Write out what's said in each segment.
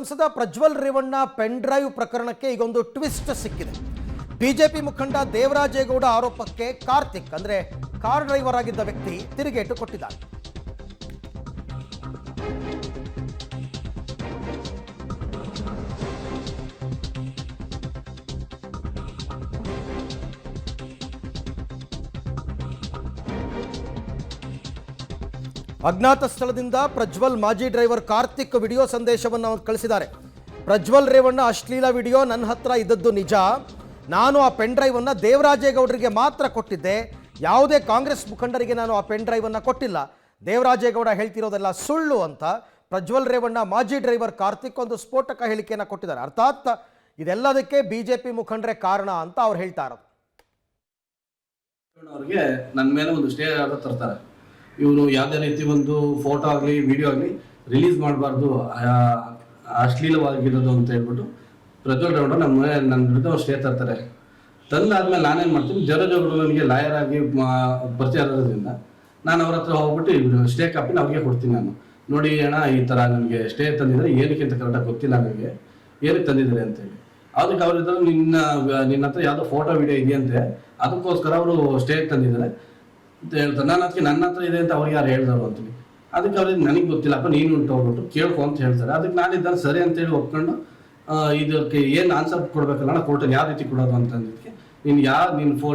ಸಂಸದ Prajwal Revanna pen drive ಪ್ರಕರಣಕ್ಕೆ ಈಗೊಂದು ಟ್ವಿಸ್ಟ್ ಸಿಕ್ಕಿದೆ. ಬಿಜೆಪಿ ಮುಖಂಡ ದೇವರಾಜೇಗೌಡ ಆರೋಪಕ್ಕೆ ಕಾರ್ತಿಕ್ ಅಂದ್ರೆ ಕಾರ್ ಡ್ರೈವರ್ ಆಗಿದ್ದ ವ್ಯಕ್ತಿ ತಿರುಗೇಟು ಕೊಟ್ಟಿದ್ದಾರೆ. ಅಜ್ಞಾತ ಸ್ಥಳದಿಂದ ಪ್ರಜ್ವಲ್ ಮಾಜಿ ಡ್ರೈವರ್ ಕಾರ್ತಿಕ್ ವಿಡಿಯೋ ಸಂದೇಶವನ್ನು ಕಳಿಸಿದ್ದಾರೆ. ಪ್ರಜ್ವಲ್ ರೇವಣ್ಣ ಅಶ್ಲೀಲ ವಿಡಿಯೋ ನನ್ನ ಹತ್ರ ಇದ್ದದ್ದು ನಿಜ. ನಾನು ಆ ಪೆನ್ ಡ್ರೈವನ್ನು ದೇವರಾಜೇಗೌಡರಿಗೆ ಮಾತ್ರ ಕೊಟ್ಟಿದ್ದೆ. ಯಾವುದೇ ಕಾಂಗ್ರೆಸ್ ಮುಖಂಡರಿಗೆ ನಾನು ಆ ಪೆನ್ ಡ್ರೈವನ್ನು ಕೊಟ್ಟಿಲ್ಲ. ದೇವರಾಜೇಗೌಡ ಹೇಳ್ತಿರೋದೆಲ್ಲ ಸುಳ್ಳು ಅಂತ ಪ್ರಜ್ವಲ್ ರೇವಣ್ಣ ಮಾಜಿ ಡ್ರೈವರ್ ಕಾರ್ತಿಕ್ ಒಂದು ಸ್ಫೋಟಕ ಹೇಳಿಕೆಯನ್ನು ಕೊಟ್ಟಿದ್ದಾರೆ. ಅರ್ಥಾತ್ ಇದೆಲ್ಲದಕ್ಕೆ ಬಿಜೆಪಿ ಮುಖಂಡರೇ ಕಾರಣ ಅಂತ ಅವ್ರು ಹೇಳ್ತಾ ಇರೋದು. ಅವ್ರಿಗೆ ನನ್ನ ಮೇಲೆ ಒಂದು ಸ್ಟೇ ಆರ್ಡರ್ ತರ್ತಾರೆ. ಇವರು ಯಾವುದೇ ರೀತಿ ಒಂದು ಫೋಟೋ ಆಗಲಿ ವಿಡಿಯೋ ಆಗಲಿ ರಿಲೀಸ್ ಮಾಡಬಾರ್ದು, ಅಶ್ಲೀಲವಾಗಿರೋದು ಅಂತ ಹೇಳ್ಬಿಟ್ಟು ಪ್ರಜ್ವಲ್ ರೇವಣ್ಣ ನನ್ನ ವಿರುದ್ಧ ಅವ್ರು ಸ್ಟೇ ತರ್ತಾರೆ. ತಂದಾದ್ಮೇಲೆ ನಾನೇನು ಮಾಡ್ತೀನಿ, ದೇವರಾಜೇಗೌಡರು ನನಗೆ ಲಾಯರ್ ಆಗಿ ಪರಿಚಯ ಇರೋದ್ರಿಂದ ನಾನು ಅವ್ರ ಹತ್ರ ಹೋಗ್ಬಿಟ್ಟು ಸ್ಟೇ ಕಾಪಿನ ಅವ್ರಿಗೆ ಕೊಡ್ತೀನಿ. ನಾನು ನೋಡಿ ಅಣ್ಣ ಈ ಥರ ನನಗೆ ಸ್ಟೇ ತಂದಿದ್ದಾರೆ, ಏನಕ್ಕೆ ಅಂತ ಕರೆಕ್ಟಾಗಿ ಗೊತ್ತಿಲ್ಲ, ನನಗೆ ಏನಕ್ಕೆ ತಂದಿದ್ದಾರೆ ಅಂತೇಳಿ. ಅದಕ್ಕೆ ಅವ್ರಿದ್ದರು ನಿನ್ನ ಹತ್ರ ಯಾವುದೋ ಫೋಟೋ ವಿಡಿಯೋ ಇದೆಯಂತೆ, ಅದಕ್ಕೋಸ್ಕರ ಅವರು ಸ್ಟೇ ತಂದಿದ್ದಾರೆ ಅಂತ ಹೇಳ್ತಾರೆ. ನಾನು ಅದಕ್ಕೆ ನನ್ನ ಹತ್ರ ಇದೆ ಅಂತ ಅವ್ರಿಗೆ ಯಾರು ಹೇಳ್ದಾರು ಅಂತೀನಿ. ಅದಕ್ಕೆ ಅವ್ರಿಗೆ ನನಗೆ ಗೊತ್ತಿಲ್ಲಪ್ಪ, ನೀನು ಉಂಟು ಹೋಗ್ಬಿಟ್ಟು ಕೇಳ್ಕೊ ಅಂತ ಹೇಳ್ತಾರೆ. ಅದಕ್ಕೆ ನಾನಿದ್ದಾನೆ ಸರಿ ಅಂತೇಳಿ ಒಪ್ಕೊಂಡು ಇದಕ್ಕೆ ಏನು ಆನ್ಸರ್ ಕೊಡಬೇಕಲ್ಲ ಕೋರ್ಟಲ್ಲಿ ಯಾವ ರೀತಿ ಕೊಡೋದು ಅಂತಂದಿದ್ದಕ್ಕೆ ನೀನು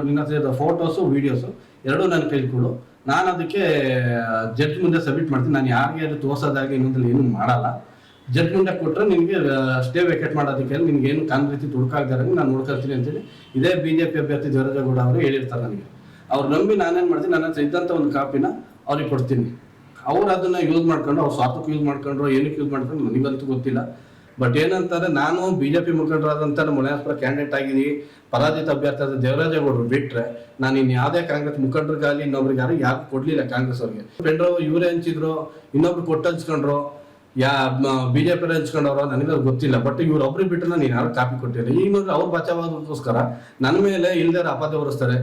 ನಿನ್ನ ಹತ್ರ ಇರೋ ಫೋಟೋಸು ವೀಡಿಯೋಸು ಎರಡೂ ನನ್ನ ಕೈಲಿ ಕೊಡು, ನಾನು ಅದಕ್ಕೆ ಜಡ್ಜ್ ಮುಂದೆ ಸಬ್ಮಿಟ್ ಮಾಡ್ತೀನಿ. ನಾನು ಯಾರಿಗೆ ಅದು ತೋರ್ಸೋದಾಗಿ ಇನ್ನೊಂದಲ್ಲಿ ಏನೂ ಮಾಡಲ್ಲ. ಜಡ್ಜ್ ಮುಂದೆ ಕೊಟ್ಟರೆ ನಿನಗೆ ಸ್ಟೇ ವೇಕೆಟ್ ಮಾಡೋದಕ್ಕೆ ನಿನಗೇನು ಕಾನೂನು ರೀತಿ ತುಡುಕಾಗ್ದಾರೆ ನಾನು ನೋಡ್ಕೊಳ್ತೀನಿ ಅಂತೇಳಿ ಇದೇ BJP ಅಭ್ಯರ್ಥಿ ದೇವರಾಜೇಗೌಡ ಅವರು ಹೇಳಿರ್ತಾರೆ ನನಗೆ. ಅವ್ರು ನಂಬಿ ನಾನೇನು ಮಾಡ್ತೀನಿ, ನನ್ನ ಹತ್ರ ಇದ್ದಂಥ ಒಂದು ಕಾಪಿನ ಅವ್ರಿಗೆ ಕೊಡ್ತೀನಿ. ಅವ್ರು ಅದನ್ನು ಯೂಸ್ ಮಾಡ್ಕೊಂಡು ಅವ್ರು ಸ್ವಾರ್ಥಕ್ಕೆ ಯೂಸ್ ಮಾಡ್ಕೊಂಡ್ರು ಏನಕ್ಕೆ ಯೂಸ್ ಮಾಡ್ಕೊಂಡು ನನಗಂತೂ ಗೊತ್ತಿಲ್ಲ. ಬಟ್ ಏನಂತಾರೆ, ನಾನು BJP ಮುಖಂಡರಾದಂಥ ಮುನಿಯಾಸ್ಪುರ ಕ್ಯಾಂಡಿಡೇಟ್ ಆಗಿದ್ದೀನಿ, ಪರಾಜಿತ ಅಭ್ಯರ್ಥಿ ಆದ ದೇವರಾಜೇಗೌಡರು ಬಿಟ್ಟರೆ ನಾನು ಇನ್ನು ಯಾವುದೇ ಕಾಂಗ್ರೆಸ್ ಮುಖಂಡರಿಗಾಗಲಿ ಇನ್ನೊಬ್ರಿಗೆ ಯಾರು ಕೊಡಲಿಲ್ಲ. ಕಾಂಗ್ರೆಸ್ ಅವ್ರಿಗೆ ಪೆಂಡ್ರೋ ಇವರೇ ಹಂಚಿದ್ರು, ಇನ್ನೊಬ್ರು ಕೊಟ್ಟು ಹಂಚ್ಕೊಂಡ್ರು, BJP ಹಂಚ್ಕೊಂಡವ್ರು ನನಗೆ ಗೊತ್ತಿಲ್ಲ. ಬಟ್ ಇವ್ರೊಬ್ರಿಗೆ ಬಿಟ್ಟರೆ ನಾನು ಯಾರು ಕಾಪಿ ಕೊಟ್ಟಿಲ್ಲ. ಈಗ ನೋಡ್ರಿ ಅವ್ರು ಬಚಾವಾಗೋಸ್ಕರ ನನ್ನ ಮೇಲೆ ಇಲ್ದೇ ಅಪವಾದ ಹೊರಿಸ್ತಾರೆ.